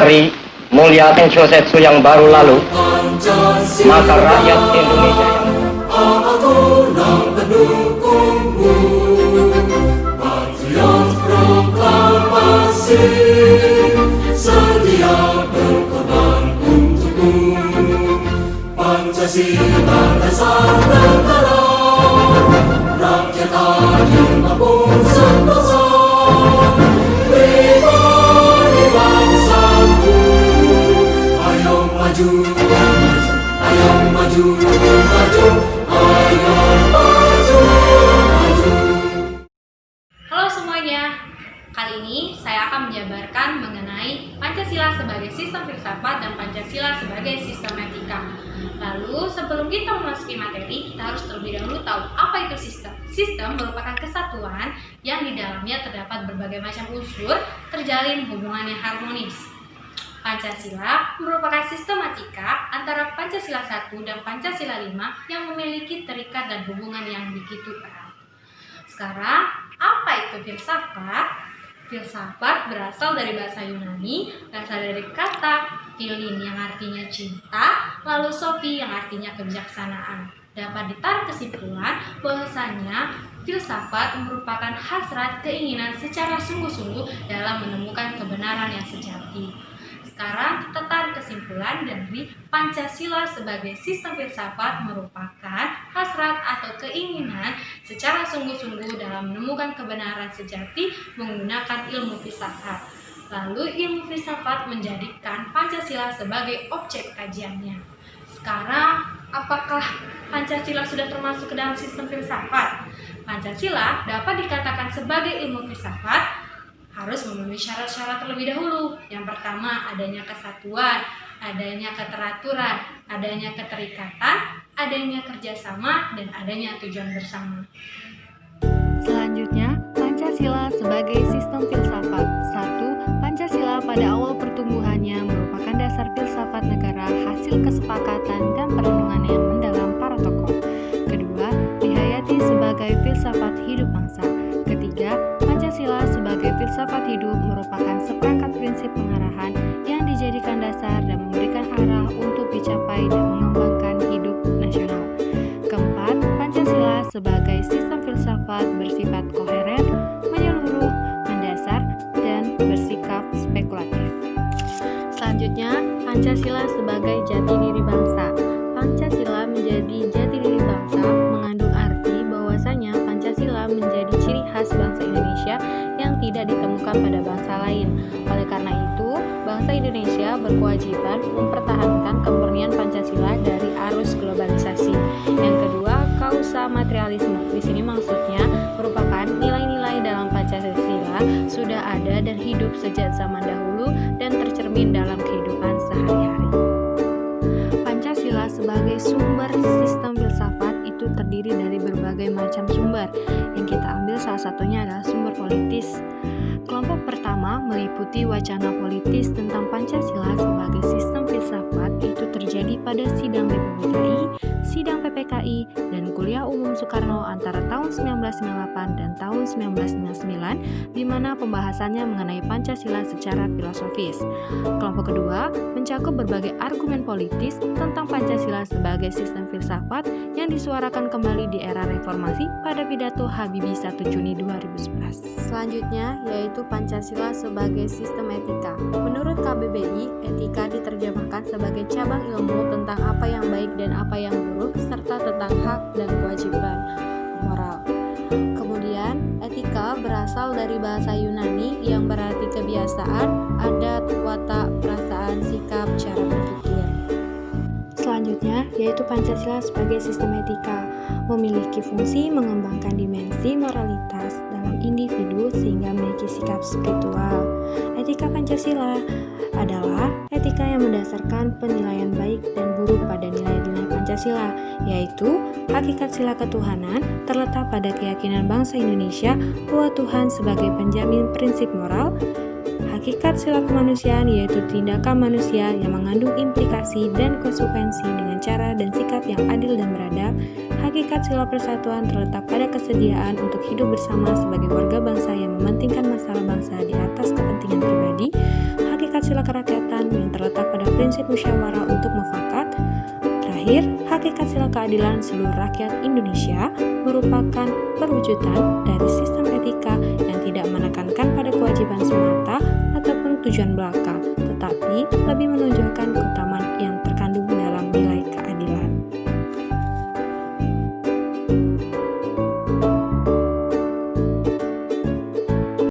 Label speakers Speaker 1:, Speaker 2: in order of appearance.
Speaker 1: hari mulia Tenchosetsu yang baru lalu, maka rakyat Indonesia
Speaker 2: sedia berkorban untukmu. Pancasila dasar negara, rakyat adil maupun sentosa, pribadi bangsaku. Ayo maju, ayo maju, maju, ayo maju, maju.
Speaker 3: Halo semuanya, kali ini saya akan menjabarkan mengenai Pancasila sebagai sistem filsafat dan Pancasila sebagai sistem etika. Lalu sebelum kita memasuki materi, kita harus terlebih dahulu tahu apa itu sistem. Sistem merupakan kesatuan yang di dalamnya terdapat berbagai macam unsur terjalin hubungan yang harmonis. Pancasila merupakan sistematika antara Pancasila 1 dan Pancasila 5 yang memiliki terikat dan hubungan yang begitu erat. Sekarang, apa itu filsafat? Filsafat berasal dari bahasa Yunani, berasal dari kata philin yang artinya cinta, lalu sophi yang artinya kebijaksanaan. Dapat ditarik kesimpulan bahwasanya filsafat merupakan hasrat keinginan secara sungguh-sungguh dalam menemukan kebenaran yang sejati. Sekarang kita tarik kesimpulan dari Pancasila sebagai sistem filsafat merupakan hasrat atau keinginan secara sungguh-sungguh dalam menemukan kebenaran sejati menggunakan ilmu filsafat. Lalu ilmu filsafat menjadikan Pancasila sebagai objek kajiannya. Sekarang, apakah Pancasila sudah termasuk ke dalam sistem filsafat? Pancasila dapat dikatakan sebagai ilmu filsafat harus memenuhi syarat-syarat terlebih dahulu. Yang pertama, adanya kesatuan, adanya keteraturan, adanya keterikatan, adanya kerjasama, dan adanya tujuan bersama.
Speaker 4: Selanjutnya, Pancasila sebagai sistem filsafat. 1. Pancasila pada awal pertumbuhannya merupakan dasar filsafat negara hasil kesepakatan dan perenungan yang mendalam para tokoh. Kedua, dihayati sebagai filsafat hidup bangsa. Ketiga, Pancasila sebagai filsafat hidup merupakan seperangkat prinsip pengarahan yang dijadikan dasar dan memberikan arah untuk dicapai dan mengembangkan hidup nasional. Keempat, Pancasila sebagai sistem filsafat bersifat koheren, menyeluruh, mendasar, dan bersikap spekulatif. Selanjutnya, Pancasila sebagai jati diri bangsa. Pancasila menjadi jati diri bangsa mengandung arti bahwasanya Pancasila menjadi ciri khas bangsa Indonesia yang tidak ditemukan pada bangsa lain. Oleh karena itu, bangsa Indonesia berkewajiban mempertahankan kemurnian Pancasila dari arus globalisasi. Yang kedua, kausa materialisme. Di sini maksudnya merupakan nilai-nilai dalam Pancasila sudah ada dan hidup sejak zaman dahulu dan tercermin dalam kehidupan sehari-hari. Pancasila sebagai sumber sistem filsafat itu terdiri dari berbagai macam sumber. Yang kita ambil salah satunya adalah sumber politis. Kelompok pertama meliputi wacana politis tentang Pancasila sebagai sistem filsafat itu terjadi pada sidang BPPKI, sidang PPKI, dan kuliah umum Soekarno antara tahun 1998 dan tahun 1999 di mana pembahasannya mengenai Pancasila secara filosofis. Kelompok kedua mencakup berbagai argumen politis tentang Pancasila sebagai sistem filsafat yang disuarakan kembali di era reformasi pada pidato Habibie 1 Juni 2011. Selanjutnya yaitu Pancasila sebagai sistem etika. Menurut KBBI, etika diterjemahkan sebagai cabang ilmu tentang apa yang baik dan apa yang buruk serta tentang hak dan kewajiban moral. Kemudian, etika berasal dari bahasa Yunani yang berarti kebiasaan, adat, watak, perasaan, sikap, cara berpikir. Selanjutnya, yaitu Pancasila sebagai sistem etika, memiliki fungsi mengembangkan dimensi moralitas dalam individu sehingga memiliki sikap spiritual. Etika Pancasila adalah etika yang mendasarkan penilaian baik dan buruk pada nilai-nilai Pancasila, yaitu hakikat sila ketuhanan terletak pada keyakinan bangsa Indonesia bahwa Tuhan sebagai penjamin prinsip moral. Hakikat sila kemanusiaan yaitu tindakan manusia yang mengandung implikasi dan konsekuensi dengan cara dan sikap yang adil dan beradab. Hakikat sila persatuan terletak pada kesediaan untuk hidup bersama sebagai warga bangsa yang mementingkan masalah bangsa di atas kepentingan pribadi. Hakikat sila kerakyatan terakhir, hakikat sila keadilan seluruh rakyat Indonesia merupakan perwujudan dari sistem etika yang tidak menekankan pada kewajiban semata ataupun tujuan belaka, tetapi lebih menonjolkan keutamaan